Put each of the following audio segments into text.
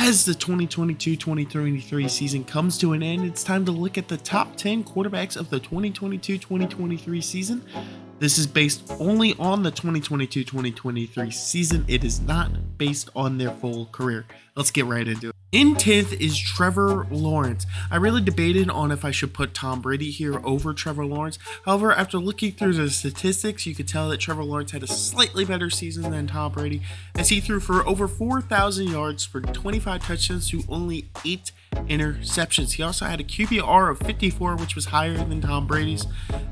As the 2022-2023 season comes to an end, it's time to look at the top 10 quarterbacks of the 2022-2023 season. This is based only on the 2022-2023 season. It is not based on their full career. Let's get right into it. In 10th is Trevor Lawrence. I really debated on if I should put Tom Brady here over Trevor Lawrence. However, after looking through the statistics, you could tell that Trevor Lawrence had a slightly better season than Tom Brady, as he threw for over 4,000 yards for 25 touchdowns to only 8 interceptions. He also had a QBR of 54, which was higher than Tom Brady's,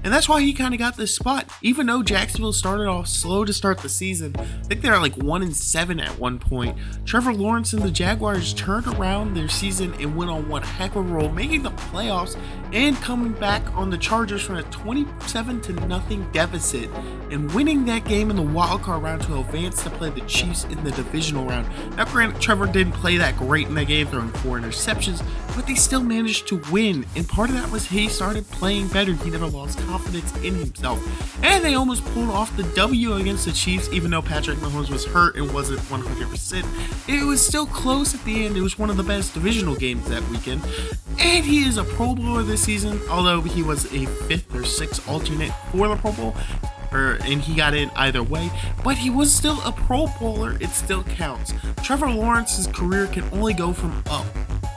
and that's why he kind of got this spot. Even though Jacksonville started off slow to start the season, I think they were like 1-7 at one point. Trevor Lawrence and the Jaguars turned around their season and went on one heck of a roll, making the playoffs and coming back on the Chargers from a 27-0 deficit and winning that game in the wildcard round to advance to play the Chiefs in the divisional round. Now, granted, Trevor didn't play that great in that game, throwing 4 interceptions, but they still managed to win, and part of that was he started playing better. He never lost confidence in himself, and they almost pulled off the W against the Chiefs. Even though Patrick Mahomes was hurt and wasn't 100%, it was still close at the end. It was one of the best divisional games that weekend, and he is a Pro Bowler this season, although he was a 5th or 6th alternate for the Pro Bowl, and he got in either way, but he was still a Pro Bowler. It still counts. Trevor Lawrence's career can only go from up.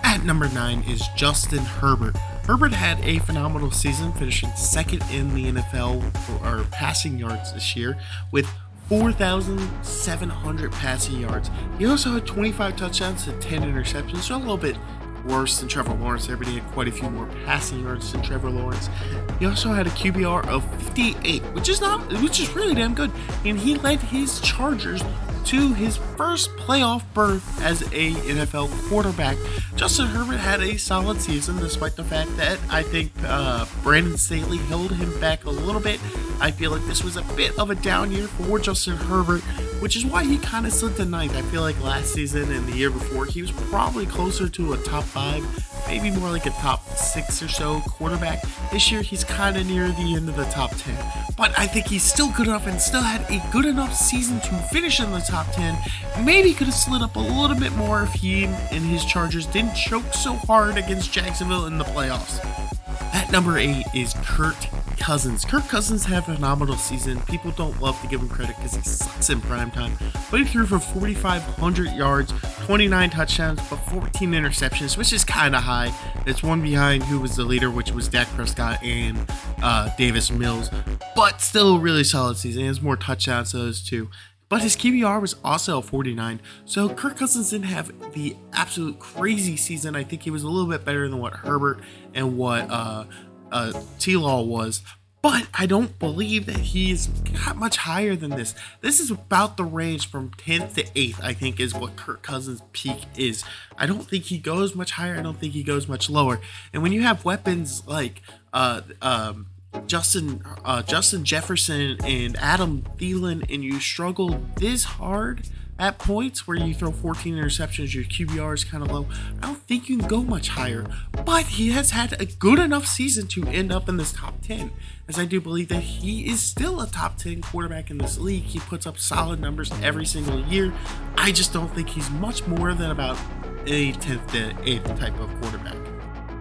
At number 9 is Justin Herbert. Herbert had a phenomenal season, finishing 2nd in the NFL for passing yards this year with 4,700 passing yards. He also had 25 touchdowns and 10 interceptions, so a little bit worse than Trevor Lawrence. Everybody had quite a few more passing yards than Trevor Lawrence. He also had a QBR of 58, which is really damn good, and he led his Chargers to his first playoff berth as a NFL quarterback. Justin Herbert had a solid season, despite the fact that I think Brandon Staley held him back a little bit. I feel like this was a bit of a down year for Justin Herbert, which is why he kind of slid to 9th. I feel like last season and the year before, he was probably closer to a top 5, maybe more like a top 6 or so quarterback. This year, he's kind of near the end of the top 10. But I think he's still good enough and still had a good enough season to finish in the top 10. Maybe could have slid up a little bit more if he and his Chargers didn't choke so hard against Jacksonville in the playoffs. At number 8 is Kirk Cousins. Kirk Cousins had a phenomenal season. People don't love to give him credit because he sucks in primetime, but he threw for 4,500 yards, 29 touchdowns, but 14 interceptions, which is kind of high. It's one behind who was the leader, which was Dak Prescott and Davis Mills, but still a really solid season. He has more touchdowns than those two. But his QBR was also 49, so Kirk Cousins didn't have the absolute crazy season. I think he was a little bit better than what Herbert and what T-Law was, but I don't believe that he's got much higher than this. This is about the range from 10th to 8th, I think, is what Kirk Cousins' peak is. I don't think he goes much higher. I don't think he goes much lower. And when you have weapons like Justin Jefferson and Adam Thielen, and you struggle this hard at points where you throw 14 interceptions, your QBR is kind of low, I don't think you can go much higher. But he has had a good enough season to end up in this top 10, as I do believe that he is still a top 10 quarterback in this league. He puts up solid numbers every single year. I just don't think he's much more than about a 10th to 8th type of quarterback.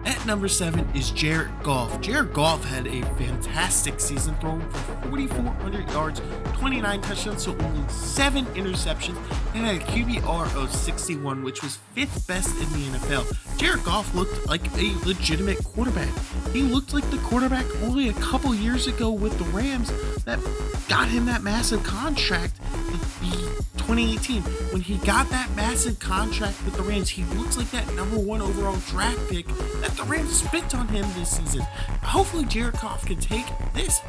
At number 7 is Jared Goff. Jared Goff had a fantastic season, throwing for 4,400 yards, 29 touchdowns, so only 7 interceptions, and had a QBR of 61, which was 5th best in the NFL. Jared Goff looked like a legitimate quarterback. He looked like the quarterback only a couple years ago with the Rams that got him that massive contract in 2018. When he got that massive contract with the Rams, he looks like that number 1 overall draft pick that the Rams spent on him this season. Hopefully Jared Goff can take this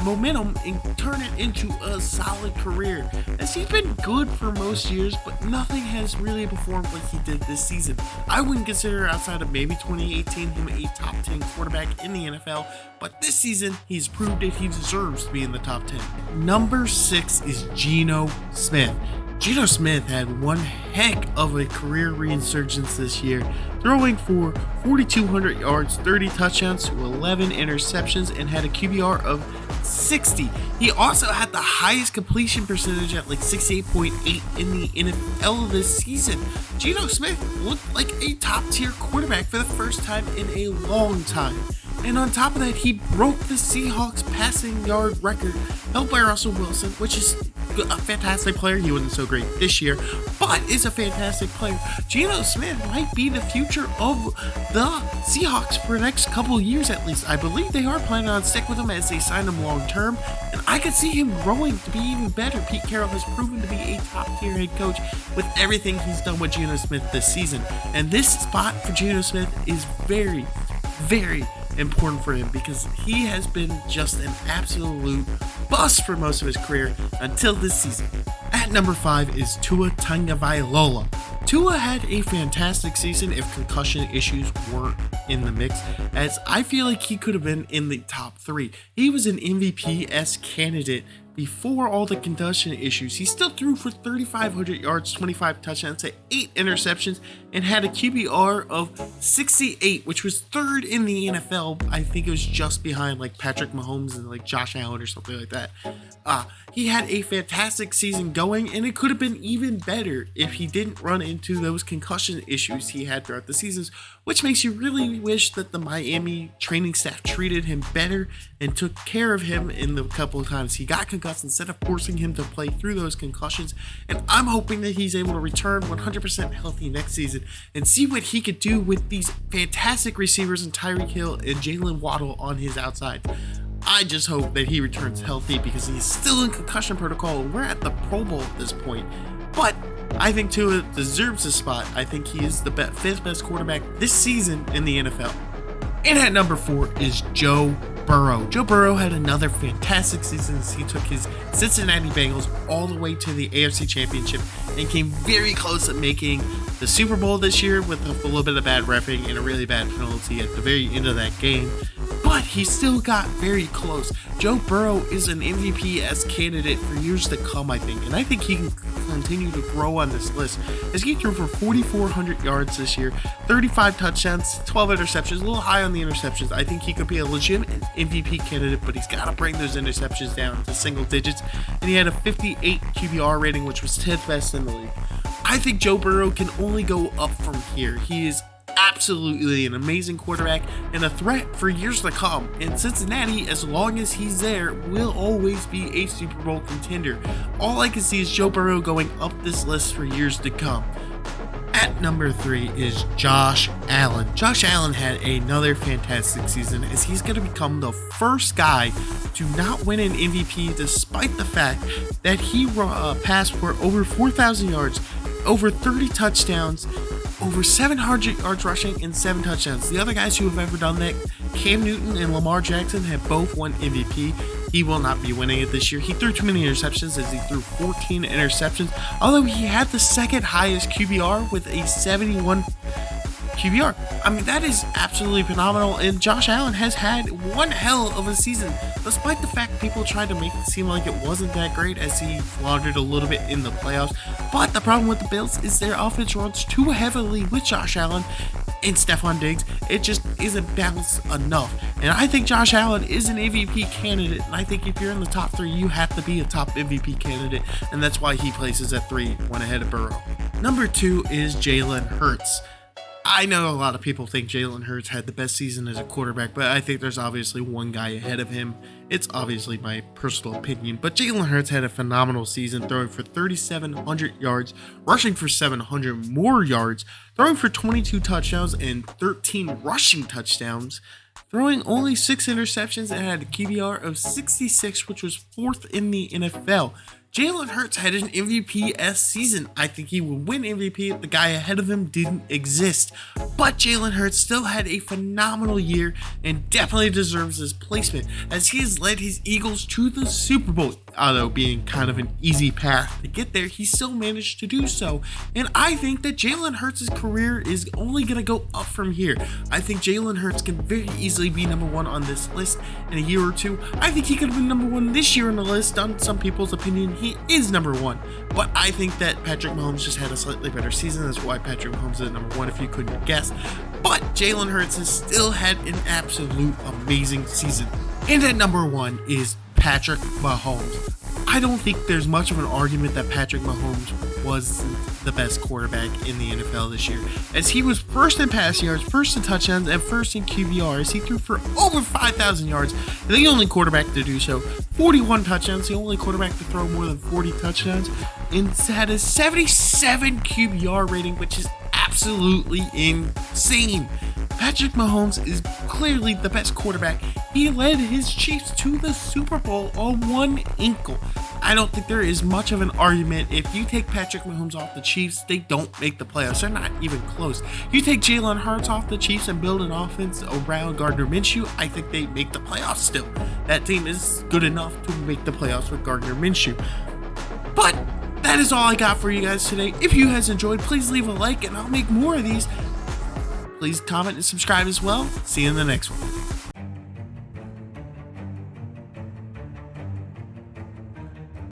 momentum and turn it into a solid career, as he's been good for most years, but nothing has really performed like he did this season. I wouldn't consider, outside of maybe 2018, him a top 10 quarterback in the NFL, but this season he's proved that he deserves to be in the top 10. Number 6 is Geno Smith. Geno Smith had one heck of a career resurgence this year, throwing for 4,200 yards, 30 touchdowns to 11 interceptions, and had a QBR of 60. He also had the highest completion percentage at like 68.8 in the NFL this season. Geno Smith looked like a top-tier quarterback for the first time in a long time. And on top of that, he broke the Seahawks passing yard record held by Russell Wilson, which is a fantastic player. He wasn't so great this year, but is a fantastic player. Geno Smith might be the future of the Seahawks for the next couple of years at least. I believe they are planning on stick with him as they sign him long term, and I could see him growing to be even better. Pete Carroll has proven to be a top tier head coach with everything he's done with Geno Smith this season, and this spot for Geno Smith is very, very important for him because he has been just an absolute bust for most of his career until this season. At number 5 is Tua Tagovailoa. Tua had a fantastic season if concussion issues weren't in the mix, as I feel like he could have been in the top 3. He was an MVP-esque candidate before all the concussion issues. He still threw for 3,500 yards, 25 touchdowns, 8 interceptions, and had a QBR of 68, which was 3rd in the NFL. I think it was just behind like Patrick Mahomes and like Josh Allen or something like that. He had a fantastic season going, and it could have been even better if he didn't run into those concussion issues he had throughout the seasons, which makes you really wish that the Miami training staff treated him better and took care of him in the couple of times he got concussed instead of forcing him to play through those concussions. And I'm hoping that he's able to return 100% healthy next season and see what he could do with these fantastic receivers in Tyreek Hill and Jalen Waddle on his outside. I just hope that he returns healthy because he's still in concussion protocol and we're at the Pro Bowl at this point. But I think Tua deserves a spot. I think he is the 5th best quarterback this season in the NFL. And at number 4 is Joe Burrow. Joe Burrow had another fantastic season as he took his Cincinnati Bengals all the way to the AFC Championship and came very close at making the Super Bowl this year with a little bit of bad reffing and a really bad penalty at the very end of that game. But he still got very close. Joe Burrow is an MVP-esque candidate for years to come, I think. And I think he can continue to grow on this list as he threw for 4,400 yards this year, 35 touchdowns, 12 interceptions, a little high on the interceptions. I think he could be a legitimate MVP candidate, but he's got to bring those interceptions down to single digits. And he had a 58 QBR rating, which was 10th best in the league. I think Joe Burrow can only go up from here. He is absolutely an amazing quarterback and a threat for years to come. And Cincinnati, as long as he's there, will always be a Super Bowl contender. All I can see is Joe Burrow going up this list for years to come. At number 3 is Josh Allen. Josh Allen had another fantastic season as he's going to become the first guy to not win an MVP despite the fact that he passed for over 4,000 yards, over 30 touchdowns, over 700 yards rushing, and 7 touchdowns. The other guys who have ever done that, Cam Newton and Lamar Jackson, have both won MVP. He will not be winning it this year. He threw too many interceptions as he threw 14 interceptions, although he had the second highest QBR with a 71 QBR. I mean, that is absolutely phenomenal, and Josh Allen has had one hell of a season, despite the fact people tried to make it seem like it wasn't that great as he floundered a little bit in the playoffs. But the problem with the Bills is their offense runs too heavily with Josh Allen and Stephon Diggs. It just isn't balanced enough, and I think Josh Allen is an MVP candidate, and I think if you're in the top 3, you have to be a top MVP candidate, and that's why he places at 3, one ahead of Burrow. Number 2 is Jalen Hurts. I know a lot of people think Jalen Hurts had the best season as a quarterback, but I think there's obviously one guy ahead of him. It's obviously my personal opinion, but Jalen Hurts had a phenomenal season, throwing for 3,700 yards, rushing for 700 more yards, throwing for 22 touchdowns and 13 rushing touchdowns, throwing only 6 interceptions and had a QBR of 66, which was 4th in the NFL. Jalen Hurts had an MVP-esque season. I think he would win MVP if the guy ahead of him didn't exist. But Jalen Hurts still had a phenomenal year and definitely deserves his placement as he has led his Eagles to the Super Bowl. although being kind of an easy path to get there, he still managed to do so. And I think that Jalen Hurts' career is only going to go up from here. I think Jalen Hurts can very easily be number one on this list in a year or two. I think he could have been number one this year on the list. On some people's opinion, he is number one. But I think that Patrick Mahomes just had a slightly better season. That's why Patrick Mahomes is number one, if you couldn't guess. But Jalen Hurts has still had an absolute amazing season. And at number one is Patrick Mahomes. I don't think there's much of an argument that Patrick Mahomes was the best quarterback in the NFL this year, as he was first in passing yards, first in touchdowns, and first in QBRs. He threw for over 5,000 yards, and the only quarterback to do so. 41 touchdowns, the only quarterback to throw more than 40 touchdowns, and had a 77 QBR rating, which is absolutely insane. Patrick Mahomes is clearly the best quarterback. He led his Chiefs to the Super Bowl on one ankle. I don't think there is much of an argument. If you take Patrick Mahomes off the Chiefs, they don't make the playoffs. They're not even close. You take Jalen Hurts off the Chiefs and build an offense around Gardner Minshew, I think they make the playoffs still. That team is good enough to make the playoffs with Gardner Minshew. But that is all I got for you guys today. If you guys enjoyed, please leave a like and I'll make more of these. Please comment and subscribe as well. See you in the next one.